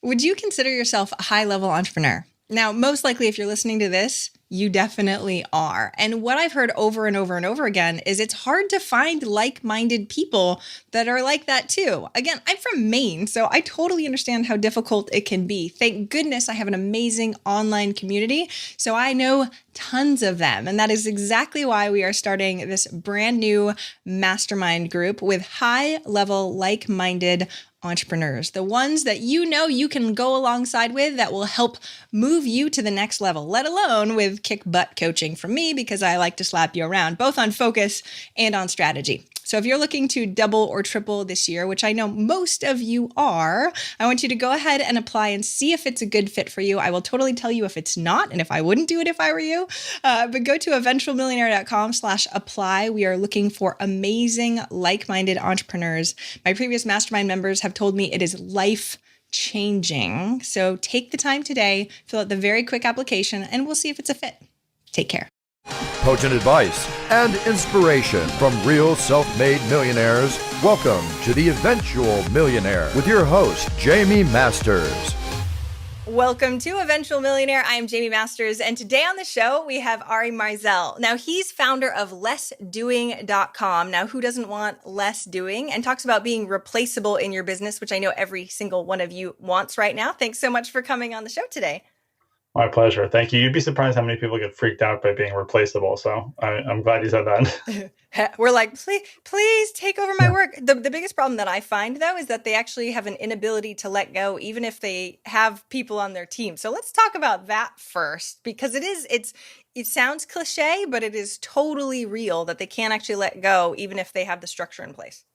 Would you consider yourself a high-level entrepreneur? Now, most likely, if you're listening to this, you definitely are. And what I've heard over and over and over again is it's hard to find like-minded people that are like that too. Again, I'm from Maine, so I totally understand how difficult it can be. Thank goodness I have an amazing online community, so I know tons of them. And that is exactly why we are starting this brand new mastermind group with high-level, like-minded entrepreneurs, the ones that you can go alongside with that will help move you to the next level, let alone with kick butt coaching from me, because I like to slap you around, both on focus and on strategy. So if you're looking to double or triple this year, which I know most of you are, I want you to go ahead and apply and see if it's a good fit for you. I will totally tell you if it's not, and if I wouldn't do it if I were you. But go to eventualmillionaire.com/apply. We are looking for amazing, like-minded entrepreneurs. My previous mastermind members have told me it is life-changing. So take the time today, fill out the very quick application, and we'll see if it's a fit. Take care. Potent advice and inspiration from real self-made millionaires. Welcome to The Eventual Millionaire with your host, Jaime Masters. Welcome to Eventual Millionaire. I am Jaime Masters, and today on the show, we have Ari Meisel. Now, he's founder of lessdoing.com. Now, who doesn't want less doing? And talks about being replaceable in your business, which I know every single one of you wants right now. Thanks so much for coming on the show today. My pleasure. Thank you. You'd be surprised how many people get freaked out by being replaceable. So I'm glad you said that. We're like, please take over my work. The biggest problem that I find, though, is that they actually have an inability to let go, even if they have people on their team. So let's talk about that first, because it sounds cliche, but it is totally real that they can't actually let go, even if they have the structure in place.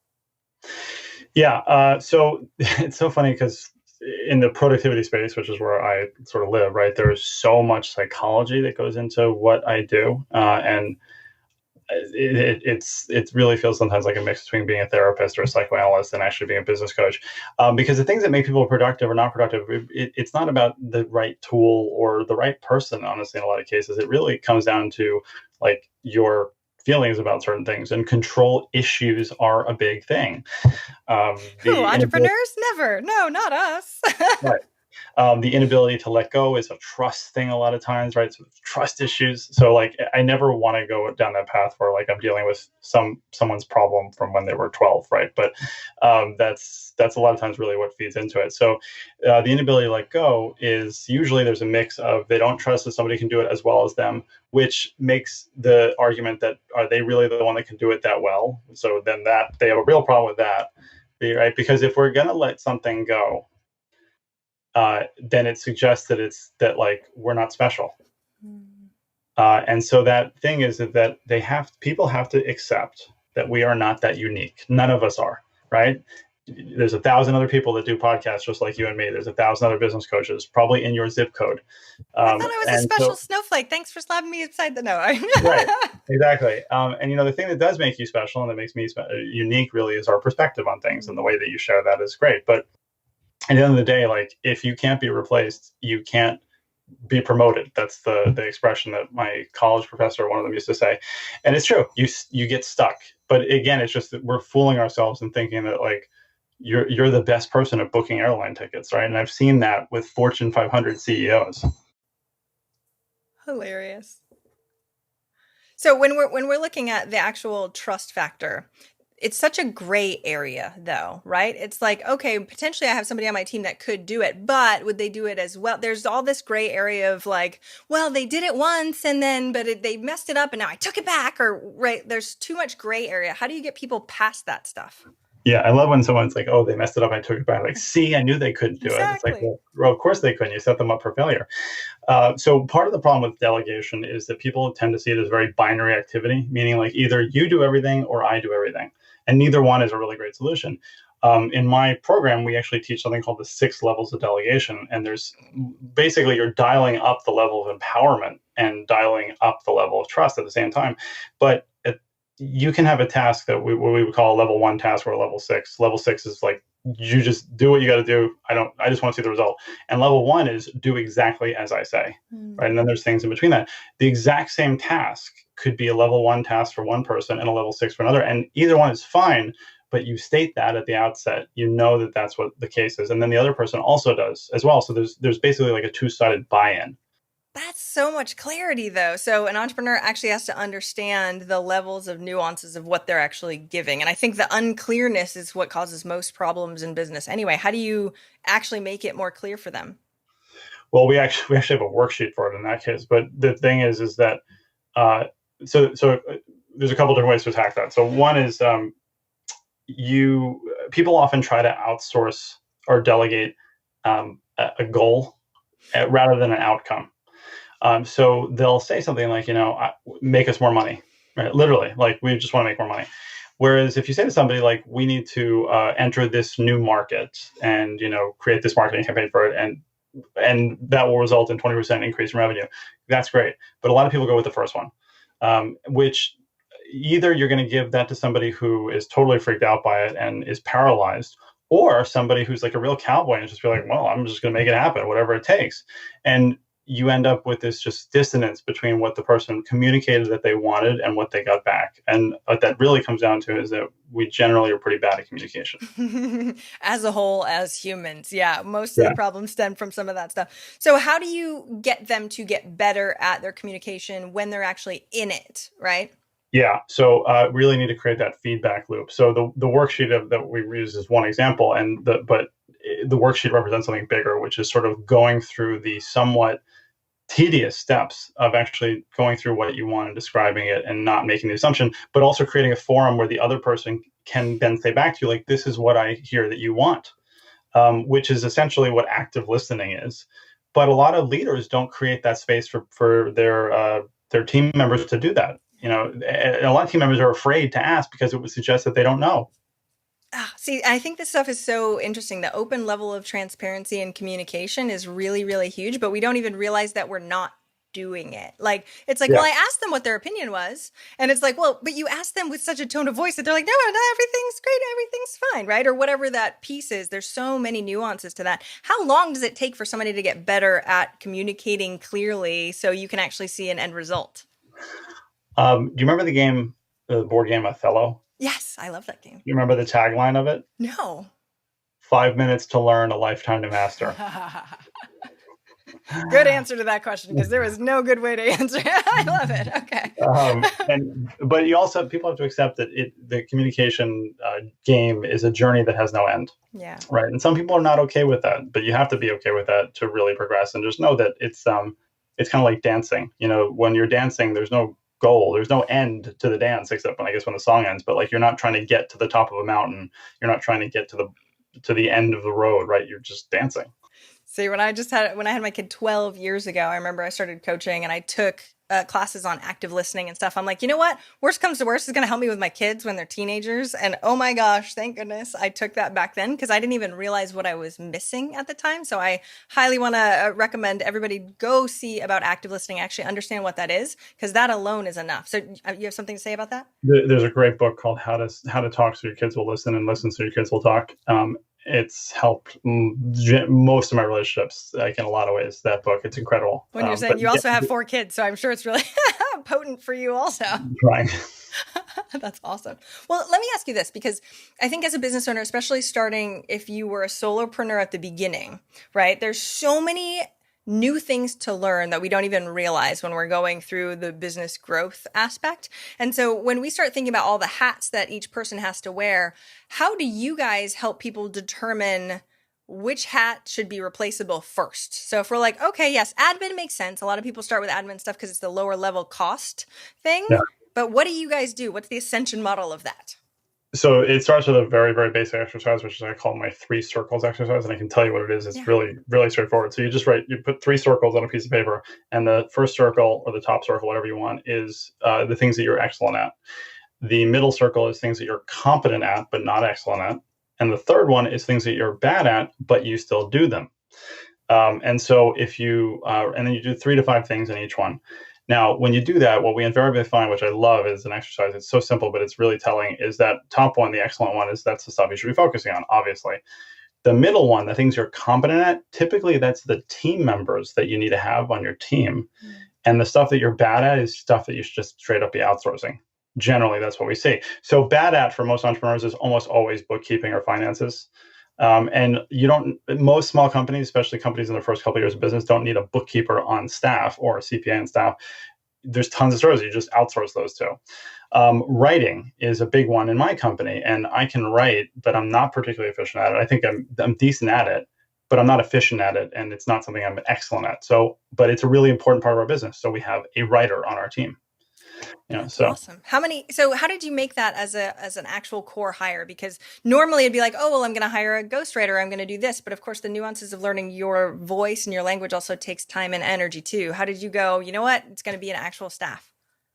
Yeah. So it's so funny because in the productivity space, which is where I sort of live, right, there is so much psychology that goes into what I do. And it really feels sometimes like a mix between being a therapist or a psychoanalyst and actually being a business coach. Because the things that make people productive or not productive, it's not about the right tool or the right person, honestly, in a lot of cases. It really comes down to like your feelings about certain things, and control issues are a big thing. Entrepreneurs? Never. No, not us. Right. The inability to let go is a trust thing a lot of times, right? So trust issues. So like, I never want to go down that path where like I'm dealing with someone's problem from when they were 12, right? But that's a lot of times really what feeds into it. So the inability to let go is usually there's a mix of they don't trust that somebody can do it as well as them, which makes the argument that are they really the one that can do it that well? So then that they have a real problem with that, right? Because if we're going to let something go, then it suggests that like we're not special. And so that thing is that people have to accept that we are not that unique. None of us are, right? There's 1,000 other people that do podcasts just like you and me. There's 1,000 other business coaches, probably in your zip code. I thought I was a special snowflake. Thanks for slapping me upside the nose. Right, exactly. And the thing that does make you special and that makes me unique really is our perspective on things, and the way that you share that is great. But at the end of the day, like if you can't be replaced, you can't be promoted. That's the expression that my college professor, one of them, used to say. And it's true. You get stuck. But again, it's just that we're fooling ourselves and thinking that like you're the best person at booking airline tickets, right? And I've seen that with Fortune 500 CEOs. Hilarious. So when we're looking at the actual trust factor, it's such a gray area though, right? It's like, okay, potentially I have somebody on my team that could do it, but would they do it as well? There's all this gray area of like, well, they did it once and then, they messed it up and now I took it back, or right. There's too much gray area. How do you get people past that stuff? Yeah, I love when someone's like, oh, they messed it up, I took it back. Like, see, I knew they couldn't do it. It's like, well, of course they couldn't. You set them up for failure. So part of the problem with delegation is that people tend to see it as very binary activity, meaning like either you do everything or I do everything. And neither one is a really great solution. In my program, we actually teach something called the 6 levels of delegation. And there's basically you're dialing up the level of empowerment and dialing up the level of trust at the same time. But you can have a task that what we would call a level 1 task or a level 6. Level 6 is like, you just do what you got to do. I just want to see the result. And level 1 is do exactly as I say, right? And then there's things in between that. The exact same task could be a level 1 task for one person and a level 6 for another. And either one is fine, but you state that at the outset, you know that that's what the case is. And then the other person also does as well. So there's basically like a two-sided buy-in. That's so much clarity, though. So an entrepreneur actually has to understand the levels of nuances of what they're actually giving. And I think the unclearness is what causes most problems in business anyway. How do you actually make it more clear for them? Well, we actually have a worksheet for it in that case. But the thing is that so there's a couple different ways to attack that. So one is people often try to outsource or delegate a goal rather than an outcome. So they'll say something like, make us more money, right? Literally, like, we just want to make more money. Whereas if you say to somebody like, we need to enter this new market and, create this marketing campaign for it, and that will result in 20% increase in revenue, that's great. But a lot of people go with the first one, which either you're going to give that to somebody who is totally freaked out by it and is paralyzed, or somebody who's like a real cowboy and just be like, well, I'm just going to make it happen, whatever it takes. And you end up with this just dissonance between what the person communicated that they wanted and what they got back. And what that really comes down to is that we generally are pretty bad at communication. As a whole, as humans. Yeah. Most of the problems stem from some of that stuff. So how do you get them to get better at their communication when they're actually in it, right? Yeah. So really need to create that feedback loop. So the worksheet that we use is one example, but the worksheet represents something bigger, which is sort of going through the somewhat tedious steps of actually going through what you want and describing it and not making the assumption, but also creating a forum where the other person can then say back to you, like, this is what I hear that you want, which is essentially what active listening is. But a lot of leaders don't create that space for their team members to do that. A lot of team members are afraid to ask because it would suggest that they don't know. See, I think this stuff is so interesting. The open level of transparency and communication is really, really huge, but we don't even realize that we're not doing it. Like, it's like, well, I asked them what their opinion was. And it's like, well, but you asked them with such a tone of voice that they're like, no, everything's great. Everything's fine. Right. Or whatever that piece is. There's so many nuances to that. How long does it take for somebody to get better at communicating clearly so you can actually see an end result? Do you remember the board game Othello? Yes, I love that game. You remember the tagline of it? No. 5 minutes to learn, a lifetime to master. Good answer to that question, because there is no good way to answer it. I love it. Okay. But people have to accept that the communication game is a journey that has no end. Yeah. Right. And some people are not okay with that, but you have to be okay with that to really progress. And just know that it's kind of like dancing. When you're dancing, there's no goal. There's no end to the dance, except when the song ends. But like, you're not trying to get to the top of a mountain. You're not trying to get to the end of the road, right? You're just dancing. See, when I had my kid 12 years ago, I remember I started coaching and I took classes on active listening and stuff. I'm like, you know what? Worst comes to worst is going to help me with my kids when they're teenagers. And oh my gosh, thank goodness I took that back then, because I didn't even realize what I was missing at the time. So I highly want to recommend everybody go see about active listening, actually understand what that is, because that alone is enough. So you have something to say about that? There's a great book called How to Talk So Your Kids Will Listen, and Listen So Your Kids Will Talk. It's helped most of my relationships, like, in a lot of ways. That book, it's incredible. When you're saying you also have 4 kids, so I'm sure it's really potent for you also. Right. That's awesome. Well, let me ask you this, because I think as a business owner, especially starting if you were a solopreneur at the beginning, right? There's so many new things to learn that we don't even realize when we're going through the business growth aspect. And so when we start thinking about all the hats that each person has to wear, how do you guys help people determine which hat should be replaceable first? So if we're like, okay, yes, admin makes sense. A lot of people start with admin stuff because it's the lower level cost thing. Yeah. But what do you guys do? What's the ascension model of that? So it starts with a very, very basic exercise, which I call my 3 circles exercise. And I can tell you what it is. It's really, really straightforward. So you put 3 circles on a piece of paper, and the first circle, or the top circle, whatever you want, is the things that you're excellent at. The middle circle is things that you're competent at, but not excellent at. And the third one is things that you're bad at, but you still do them. And so and then you do 3 to 5 things in each one. Now, when you do that, what we invariably find, which I love, is an exercise. It's so simple, but it's really telling, is that top one, the excellent one, that's the stuff you should be focusing on, obviously. The middle one, the things you're competent at, typically that's the team members that you need to have on your team. And the stuff that you're bad at is stuff that you should just straight up be outsourcing. Generally, that's what we see. So bad at for most entrepreneurs is almost always bookkeeping or finances. And most small companies, especially companies in their first couple of years of business, don't need a bookkeeper on staff or a CPA on staff. There's tons of stores. You just outsource those to. Writing is a big one in my company, and I can write, but I'm not particularly efficient at it. I think I'm decent at it, but I'm not efficient at it, and it's not something I'm excellent at. So, but it's a really important part of our business. So we have a writer on our team. Awesome. How did you make that as an actual core hire? Because normally it'd be like, oh, well, I'm going to hire a ghostwriter. I'm going to do this. But of course, the nuances of learning your voice and your language also takes time and energy too. How did you go, you know what? It's going to be an actual staff.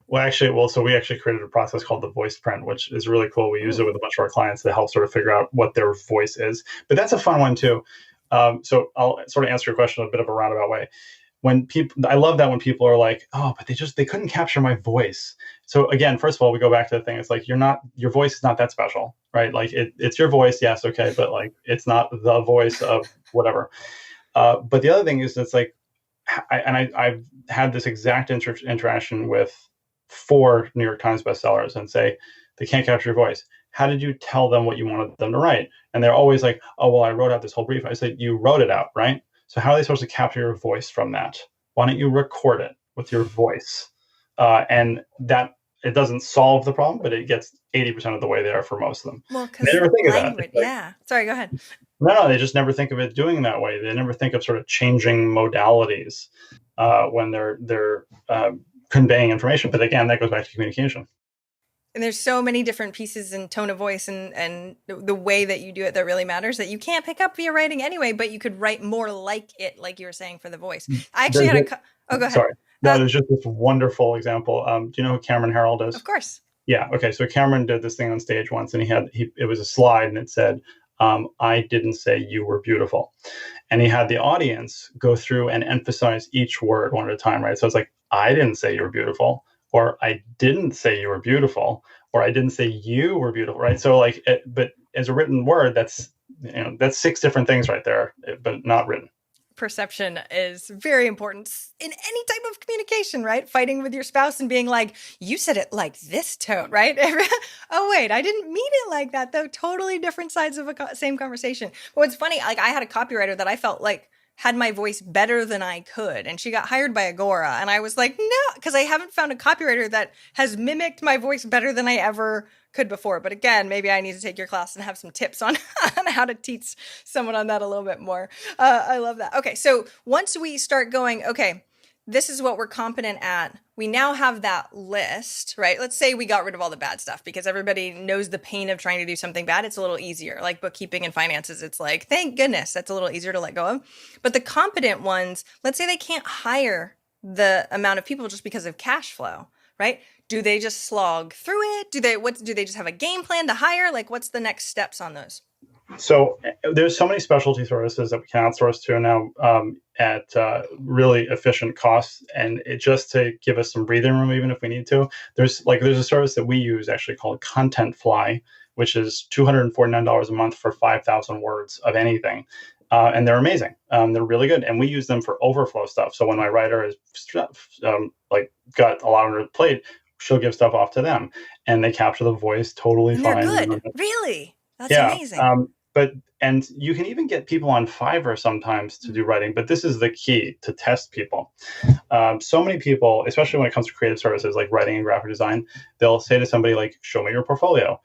So we actually created a process called the voice print, which is really cool. We use it with a bunch of our clients to help sort of figure out what their voice is. But that's a fun one too. So I'll sort of answer your question in a bit of a roundabout way. I love that when people are like, oh, but they couldn't capture my voice. So again, first of all, we go back to the thing. It's like, your voice is not that special, right? Like it's your voice. Yes. Okay. But like, it's not the voice of whatever. But the other thing is, it's like, I've had this exact interaction with 4 New York Times bestsellers and say, they can't capture your voice. How did you tell them what you wanted them to write? And they're always like, oh, well, I wrote out this whole brief. I said, you wrote it out, right? So how are they supposed to capture your voice from that? Why don't you record it with your voice? And that it doesn't solve the problem, but it gets 80% of the way there for most of them. Well, because language, yeah. Sorry, go ahead. No, they just never think of it doing that way. They never think of sort of changing modalities when they're conveying information. But again, that goes back to communication. And there's so many different pieces and tone of voice and the way that you do it that really matters that you can't pick up via writing anyway, but you could write more like it, like you were saying for the voice. I actually go ahead. Sorry. No, there's just this wonderful example. Do you know who Cameron Herold is? Of course. Yeah. Okay. So Cameron did this thing on stage once, and it was a slide, and it said, I didn't say you were beautiful. And he had the audience go through and emphasize each word one at a time, right? So it's like, I didn't say you were beautiful, or I didn't say you were beautiful, or I didn't say you were beautiful, right? So like, but as a written word, that's 6 different things right there, but not written. Perception is very important in any type of communication, right? Fighting with your spouse and being like, you said it like this tone, right? Oh, wait, I didn't mean it like that, though. Totally different sides of a same conversation. But what's funny, like I had a copywriter that I felt like had my voice better than I could. And she got hired by Agora. And I was like, no, because I haven't found a copywriter that has mimicked my voice better than I ever could before. But again, maybe I need to take your class and have some tips on how to teach someone on that a little bit more. I love that. Okay, so once we start going, okay, this is what we're competent at. We now have that list, right? Let's say we got rid of all the bad stuff because everybody knows the pain of trying to do something bad. It's a little easier. Like bookkeeping and finances, it's like, thank goodness, that's a little easier to let go of. But the competent ones, let's say they can't hire the amount of people just because of cash flow, right? Do they just slog through it? Do they just have a game plan to hire? Like, what's the next steps on those? So there's so many specialty services that we can outsource to now at really efficient costs, and it just to give us some breathing room, even if we need to. There's a service that we use actually called Content Fly, which is $249 a month for 5,000 words of anything. And they're amazing. They're really good. And we use them for overflow stuff. So when my writer is got a lot on her plate, she'll give stuff off to them and they capture the voice totally fine. They're good. Really? That's amazing. And you can even get people on Fiverr sometimes to do writing, but this is the key to test people. So many people, especially when it comes to creative services like writing and graphic design, they'll say to somebody like, show me your portfolio.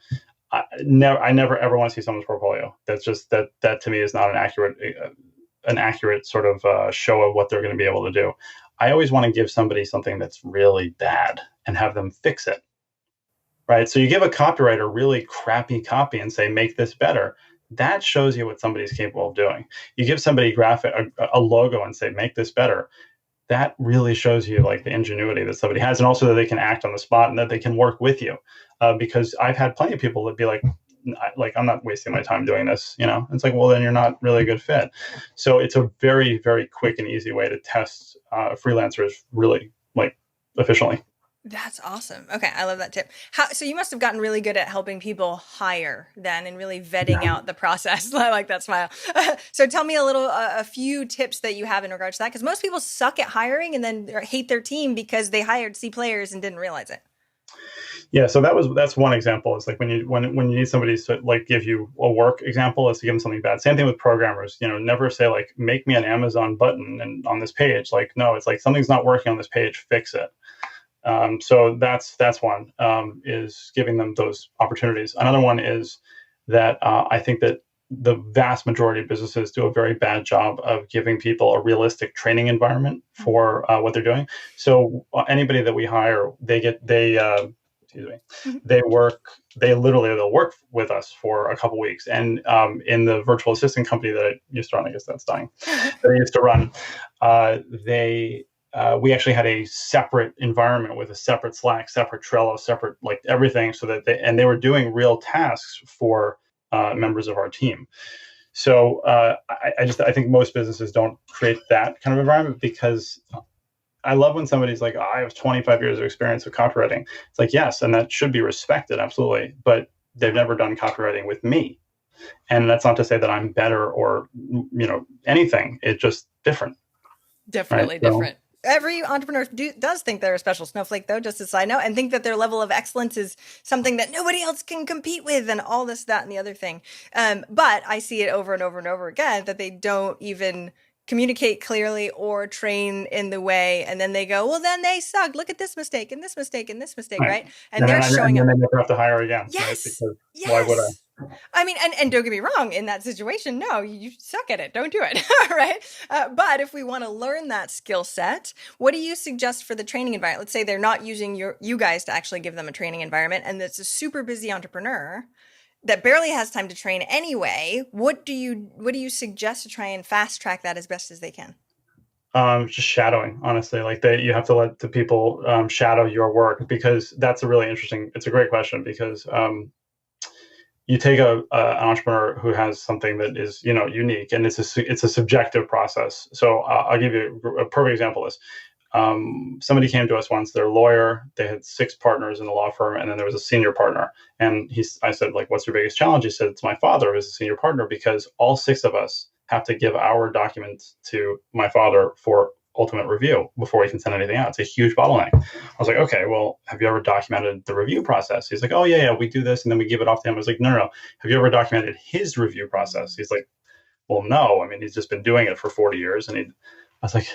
I never ever want to see someone's portfolio. That's just that to me is not an accurate sort of show of what they're going to be able to do. I always want to give somebody something that's really bad and have them fix it. Right. So you give a copywriter really crappy copy and say, make this better. That shows you what somebody's capable of doing. You give somebody a logo and say, make this better. That really shows you like the ingenuity that somebody has, and also that they can act on the spot and that they can work with you. Because I've had plenty of people that be like, I'm not wasting my time doing this. It's like, well, then you're not really a good fit. So it's a very, very quick and easy way to test freelancers really like efficiently. That's awesome. Okay, I love that tip. So you must have gotten really good at helping people hire then and really vetting out the process. I like that smile. So tell me a few tips that you have in regards to that, because most people suck at hiring and then hate their team because they hired C players and didn't realize it. Yeah, so that's one example. It's like when you need somebody to like give you a work example, is to give them something bad. Same thing with programmers. Never say like make me an Amazon button and on this page. Like no, it's like something's not working on this page, fix it. So that's one, is giving them those opportunities. Another one is that I think that the vast majority of businesses do a very bad job of giving people a realistic training environment for what they're doing. So anybody that we hire, excuse me, they'll work with us for a couple weeks. And in the virtual assistant company that I used to run, I guess that's dying, that I used to run, we actually had a separate environment with a separate Slack, separate Trello, separate like everything, so that they were doing real tasks for members of our team. So I think most businesses don't create that kind of environment, because I love when somebody's like, I have 25 years of experience with copywriting. It's like, yes, and that should be respected, absolutely. But they've never done copywriting with me. And that's not to say that I'm better or, anything. It's just different. Definitely right? different. Every entrepreneur does think they're a special snowflake, though, just as a side note, and think that their level of excellence is something that nobody else can compete with, and all this, that, and the other thing. But I see it over and over and over again that they don't even communicate clearly or train in the way, and then they go, well, then they suck. Look at this mistake and this mistake and this mistake, right? And they're showing up. And then they never have to hire again. Yes. Right? Because yes. Why would I? I mean, and don't get me wrong, in that situation, no, you suck at it. Don't do it, right? But if we want to learn that skill set, what do you suggest for the training environment? Let's say they're not using you guys to actually give them a training environment, and it's a super busy entrepreneur that barely has time to train anyway. What do you suggest to try and fast track that as best as they can? Just shadowing, honestly. Like you have to let the people shadow your work, because that's it's a great question, because you take an entrepreneur who has something that is, unique, and it's a subjective process. So I'll give you a perfect example of this. Somebody came to us once. They're a lawyer. They had 6 partners in the law firm, and then there was a senior partner. And I said, like, what's your biggest challenge? He said, it's my father who's a senior partner, because all 6 of us have to give our documents to my father for ultimate review before we can send anything out. It's a huge bottleneck. I was like, okay, well, have you ever documented the review process? He's like, oh yeah, we do this, and then we give it off to him. I was like, no. Have you ever documented his review process? He's like, well, no. I mean, he's just been doing it for 40 years. And I was like,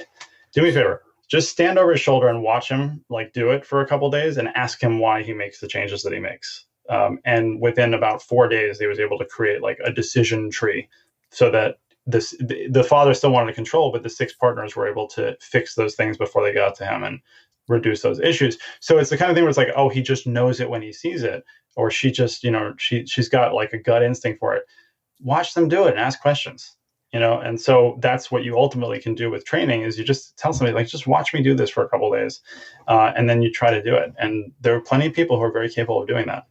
do me a favor. Just stand over his shoulder and watch him like do it for a couple of days, and ask him why he makes the changes that he makes. And within about 4 days, he was able to create like a decision tree, so that the father still wanted to control, but the 6 partners were able to fix those things before they got to him and reduce those issues. So it's the kind of thing where it's like, oh, he just knows it when he sees it, or she just, she's got like a gut instinct for it. Watch them do it and ask questions. And so that's what you ultimately can do with training, is you just tell somebody, like, just watch me do this for a couple of days. And then you try to do it. And there are plenty of people who are very capable of doing that.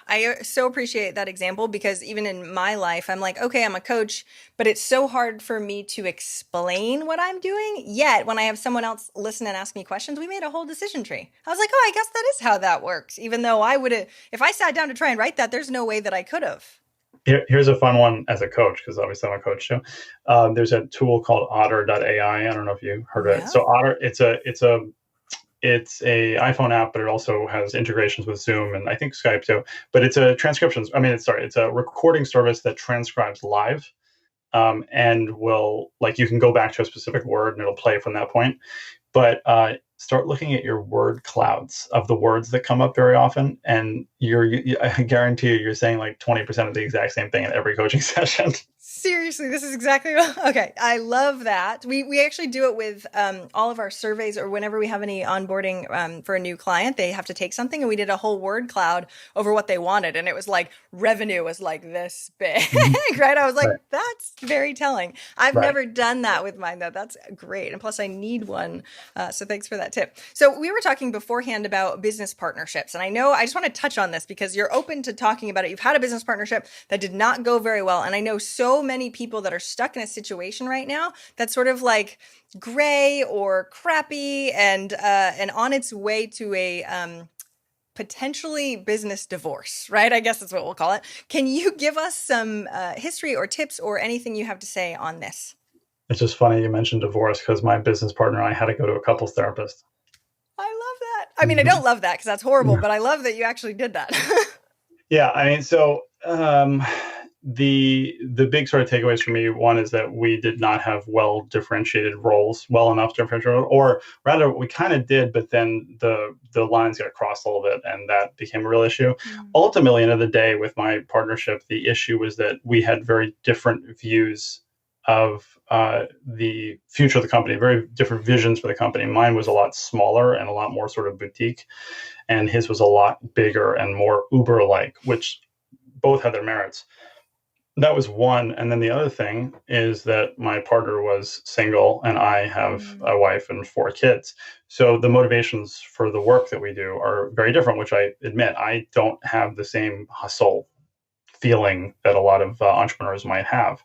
I so appreciate that example, because even in my life, I'm like, okay, I'm a coach, but it's so hard for me to explain what I'm doing. Yet when I have someone else listen and ask me questions, we made a whole decision tree. I was like, oh, I guess that is how that works. Even though if I sat down to try and write that, there's no way that I could have. Here's a fun one as a coach, because obviously I'm a coach too. There's a tool called Otter.ai. I don't know if you heard of it. So Otter, it's a iPhone app, but it also has integrations with Zoom and I think Skype too. But it's a it's a recording service that transcribes live, and will, like, you can go back to a specific word and it'll play from that point. But start looking at your word clouds of the words that come up very often, and I guarantee you're saying like 20% of the exact same thing in every coaching session. Seriously, this is exactly okay. I love that. We actually do it with all of our surveys, or whenever we have any onboarding for a new client, they have to take something, and we did a whole word cloud over what they wanted, and it was like revenue was like this big, right? I was like, that's very telling. I've never done that with mine though. That's great, and plus I need one. So thanks for that tip. So we were talking beforehand about business partnerships, and I just want to touch on this because you're open to talking about it. You've had a business partnership that did not go very well, and I know so many people that are stuck in a situation right now that's sort of like gray or crappy and on its way to a potentially business divorce, right? I guess that's what we'll call it. Can you give us some history or tips or anything you have to say on this? It's just funny you mentioned divorce, because my business partner and I had to go to a couples therapist. I love that. I mean, I don't love that because that's horrible, but I love that you actually did that. Yeah, I mean, so the big sort of takeaways for me, one is that we did not have well differentiated roles, well enough differentiated, or rather we kind of did, but then the lines got crossed a little bit, and that became a real issue. Ultimately, end of the day, with my partnership, the issue was that we had very different views of the future of the company, very different visions for the company. Mine was a lot smaller and a lot more sort of boutique, and his was a lot bigger and more Uber-like, which both had their merits. That was one. And then the other thing is that my partner was single and I have a wife and 4 kids. So the motivations for the work that we do are very different, which I admit I don't have the same hustle feeling that a lot of entrepreneurs might have.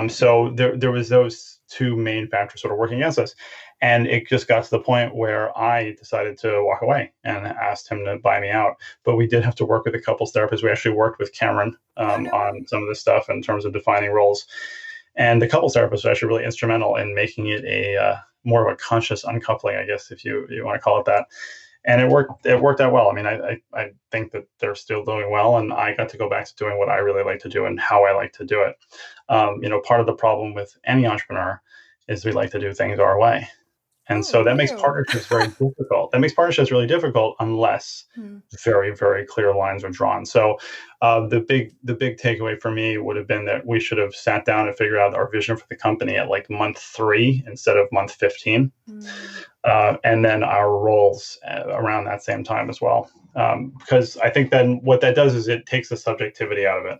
So there was those 2 main factors sort of working against us. And it just got to the point where I decided to walk away and asked him to buy me out. But we did have to work with a couples therapist. We actually worked with Cameron on some of this stuff in terms of defining roles. And the couples therapist was actually really instrumental in making it a more of a conscious uncoupling, I guess, if you want to call it that. And it worked out well. I mean, I think that they're still doing well, and I got to go back to doing what I really like to do and how I like to do it. Part of the problem with any entrepreneur is we like to do things our way. And so that makes partnerships very difficult. That makes partnerships really difficult unless very, very clear lines are drawn. So the big takeaway for me would have been that we should have sat down and figured out our vision for the company at like month 3 instead of month 15. And then our roles around that same time as well. Because I think then what that does is it takes the subjectivity out of it.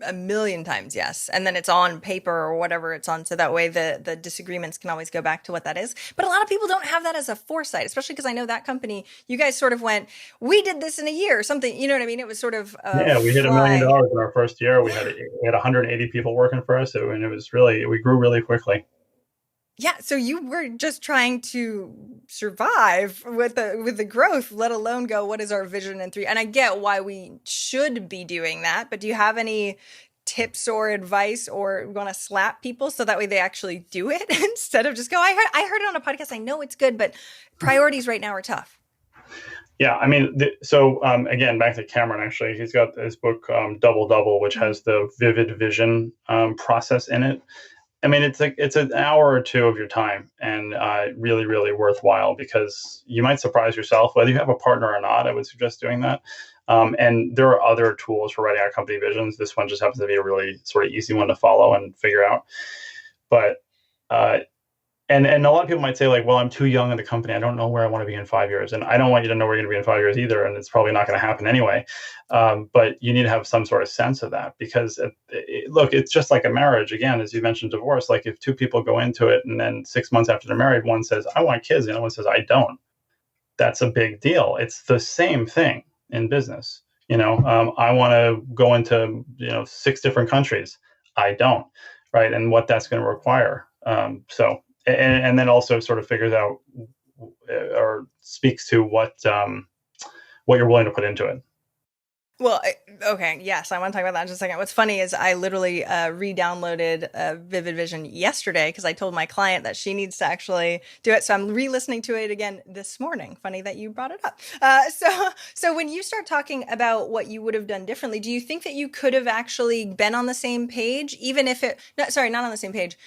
A million times, yes. And then it's on paper or whatever it's on. So that way the disagreements can always go back to what that is. But a lot of people don't have that as a foresight, especially because I know that company, you guys sort of went, we did this in a year or something. You know what I mean? It was sort of we hit $1 million in our first year. We had 180 people working for us. And it was really, we grew really quickly. Yeah, so you were just trying to survive with the growth, let alone go, what is our vision in 3? And I get why we should be doing that, but do you have any tips or advice, or want to slap people so that way they actually do it instead of just go, I heard it on a podcast, I know it's good, but priorities right now are tough. Yeah, I mean, again, back to Cameron, actually, he's got his book, Double Double, which has the vivid vision process in it. I mean, it's an hour or 2 of your time, and really, really worthwhile, because you might surprise yourself whether you have a partner or not. I would suggest doing that. And there are other tools for writing our company visions. This one just happens to be a really sort of easy one to follow and figure out. But and a lot of people might say, like, well, I'm too young in the company. I don't know where I want to be in 5 years. And I don't want you to know where you're going to be in 5 years either. And it's probably not going to happen anyway. But you need to have some sort of sense of that, because look, it's just like a marriage. Again, as you mentioned, divorce, like if 2 people go into it and then 6 months after they're married, one says, I want kids. The other one says, I don't. That's a big deal. It's the same thing in business. I want to go into, 6 different countries. I don't. Right. And what that's going to require. And then also sort of figures out or speaks to what you're willing to put into it. Well, okay, yes, I want to talk about that in just a second. What's funny is I literally re-downloaded Vivid Vision yesterday because I told my client that she needs to actually do it. So I'm re-listening to it again this morning. Funny that you brought it up. So when you start talking about what you would have done differently, do you think that you could have actually been on the same page, even if not on the same page,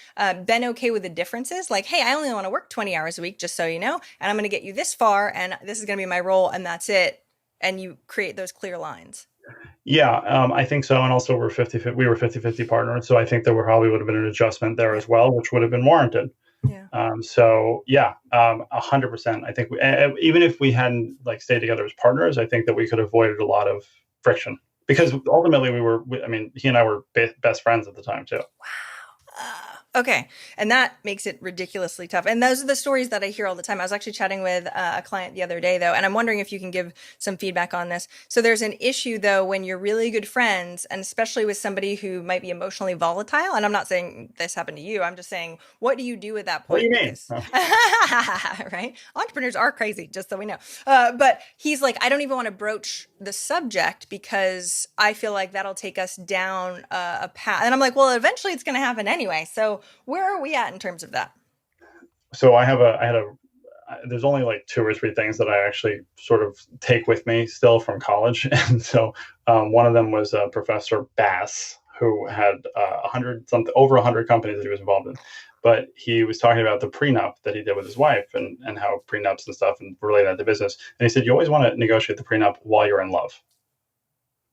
been okay with the differences? Like, hey, I only want to work 20 hours a week, just so you know, and I'm going to get you this far, and this is going to be my role, and that's it. And you create those clear lines. Yeah, I think so. And also we were 50-50 partners. So I think there probably would have been an adjustment there as well, which would have been warranted. Yeah. 100%. I think even if we hadn't stayed together as partners, I think that we could have avoided a lot of friction, because ultimately he and I were best friends at the time too. Wow. Okay. And that makes it ridiculously tough. And those are the stories that I hear all the time. I was actually chatting with a client the other day, though, and I'm wondering if you can give some feedback on this. So there's an issue, though, when you're really good friends, and especially with somebody who might be emotionally volatile. And I'm not saying this happened to you. I'm just saying, what do you do at that point? What do you mean? Right? Entrepreneurs are crazy, just so we know. But he's like, I don't even want to broach the subject because I feel like that'll take us down a path. And I'm like, well, eventually it's going to happen anyway. So where are we at in terms of that? So I had a there's only like 2 or 3 things that I actually sort of take with me still from college. And so one of them was Professor Bass, who had 100 companies that he was involved in. But he was talking about the prenup that he did with his wife and how prenups and stuff and related that to business. And he said, you always want to negotiate the prenup while you're in love,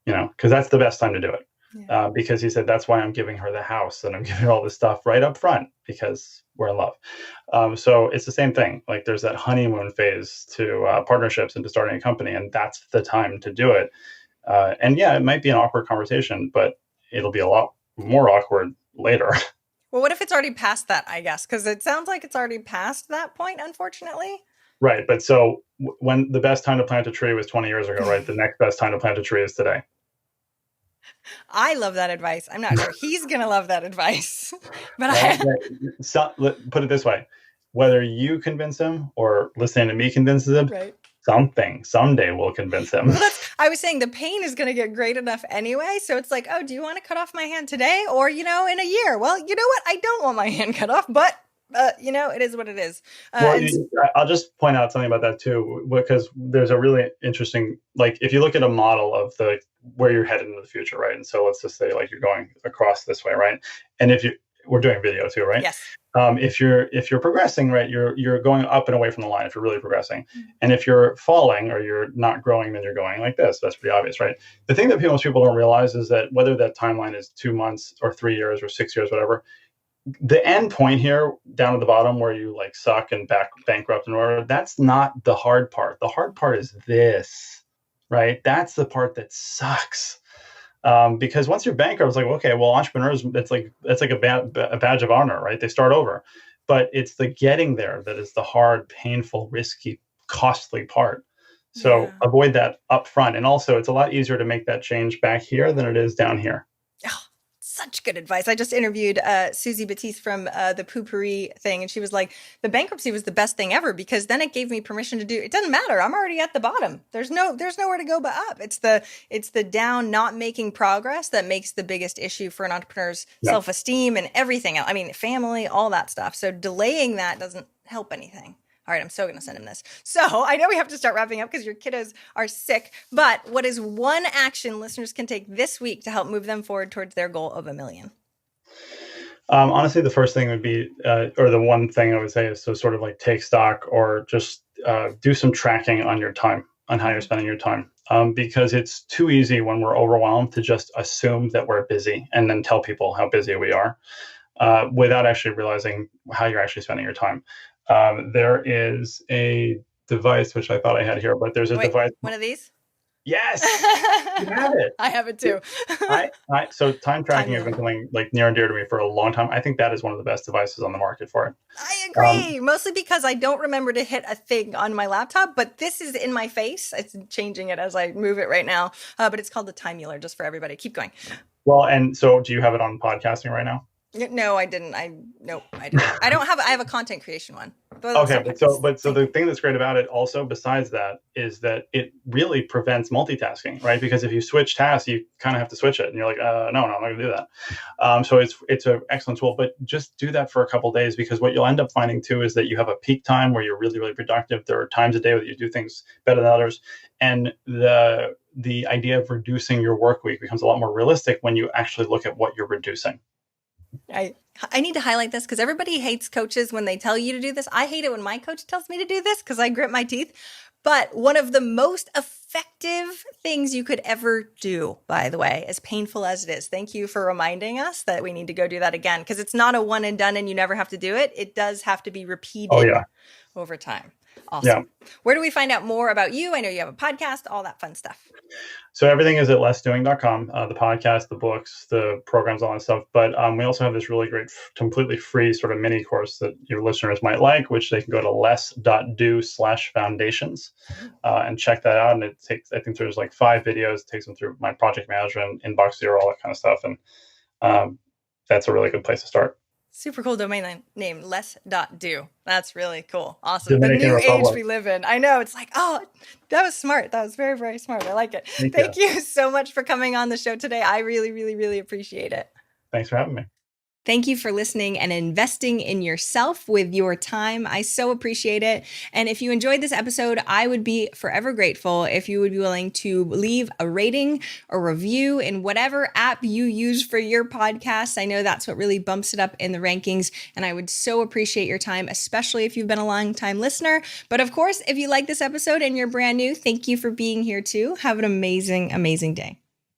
because that's the best time to do it. Yeah. Because he said, that's why I'm giving her the house and I'm giving her all this stuff right up front because we're in love. So it's the same thing. Like there's that honeymoon phase to partnerships and to starting a company. And that's the time to do it. And yeah, it might be an awkward conversation, but it'll be a lot more awkward later. Well, what if it's already past that, I guess? Because it sounds like it's already past that point, unfortunately. Right. But so when the best time to plant a tree was 20 years ago, right? The next best time to plant a tree is today. I love that advice. I'm not sure he's going to love that advice. But put it this way. Whether you convince him or listening to me convinces him, right. Something someday will convince him. Well, I was saying the pain is going to get great enough anyway. So it's like, oh, do you want to cut off my hand today or, in a year? Well, you know what? I don't want my hand cut off, but it is what it is. I'll just point out something about that too, because there's a really interesting, like if you look at a model of where you're headed into the future, right? And so let's just say like you're going across this way, right? And we're doing video too, right? Yes. If you're progressing, right, you're going up and away from the line if you're really progressing. Mm-hmm. And if you're falling or you're not growing, then you're going like this. That's pretty obvious, right? The thing that most people don't realize is that whether that timeline is 2 months or 3 years or 6 years, whatever, the end point here down at the bottom where you like suck and bankrupt and whatever, that's not the hard part. The hard part is this, right? That's the part that sucks. Because once you're bankrupt, it's like, okay, well, entrepreneurs, it's like a badge of honor, right? They start over, but it's the getting there that is the hard, painful, risky, costly part. So avoid that up front. And also it's a lot easier to make that change back here than it is down here. Oh, such good advice. I just interviewed Suzy Batiste from the Poopery thing. And she was like, the bankruptcy was the best thing ever because then it gave me permission to do, it doesn't matter. I'm already at the bottom. There's nowhere to go but up. It's the down, not making progress that makes the biggest issue for an entrepreneur's self-esteem and everything else. I mean, family, all that stuff. So delaying that doesn't help anything. All right, I'm so going to send him this. So I know we have to start wrapping up because your kiddos are sick, but what is one action listeners can take this week to help move them forward towards their goal of $1 million? Honestly, the first thing would be, or the one thing I would say is to sort of like take stock or just do some tracking on your time, on how you're spending your time. Because it's too easy when we're overwhelmed to just assume that we're busy and then tell people how busy we are without actually realizing how you're actually spending your time. There is a device, which I thought I had here, but there's a device. One of these? Yes, you have it. I have it too. So time tracking has been something like near and dear to me for a long time. I think that is one of the best devices on the market for it. I agree, mostly because I don't remember to hit a thing on my laptop, but this is in my face. It's changing it as I move it right now, but it's called the Timular, just for everybody. Keep going. Well, and so do you have it on podcasting right now? No, I didn't. I didn't. I don't have. I have a content creation one. Okay, but so the thing that's great about it, also besides that, is that it really prevents multitasking, right? Because if you switch tasks, you kind of have to switch it, and you're like, no, I'm not going to do that. So it's an excellent tool, but just do that for a couple of days because what you'll end up finding too is that you have a peak time where you're really, really productive. There are times a day where you do things better than others, and the idea of reducing your work week becomes a lot more realistic when you actually look at what you're reducing. I need to highlight this because everybody hates coaches when they tell you to do this. I hate it when my coach tells me to do this because I grit my teeth. But one of the most effective things you could ever do, by the way, as painful as it is, thank you for reminding us that we need to go do that again because it's not a one and done and you never have to do it. It does have to be repeated over time. Awesome. Yeah. Where do we find out more about you? I know you have a podcast, all that fun stuff. So everything is at lessdoing.com, the podcast, the books, the programs, all that stuff. But we also have this really great, completely free sort of mini course that your listeners might like, which they can go to less.do/foundations and check that out. And it takes, I think there's like 5 videos. It takes them through my project management, inbox zero, all that kind of stuff. And that's a really good place to start. Super cool domain name, less.do. That's really cool. Awesome. The new age we live in. I know. It's like, oh, that was smart. That was very, very smart. I like it. Thank you so much for coming on the show today. I really, really, really appreciate it. Thanks for having me. Thank you for listening and investing in yourself with your time. I so appreciate it. And if you enjoyed this episode, I would be forever grateful if you would be willing to leave a rating or review in whatever app you use for your podcast. I know that's what really bumps it up in the rankings. And I would so appreciate your time, especially if you've been a long-time listener. But of course, if you like this episode and you're brand new, thank you for being here too. Have an amazing, amazing day.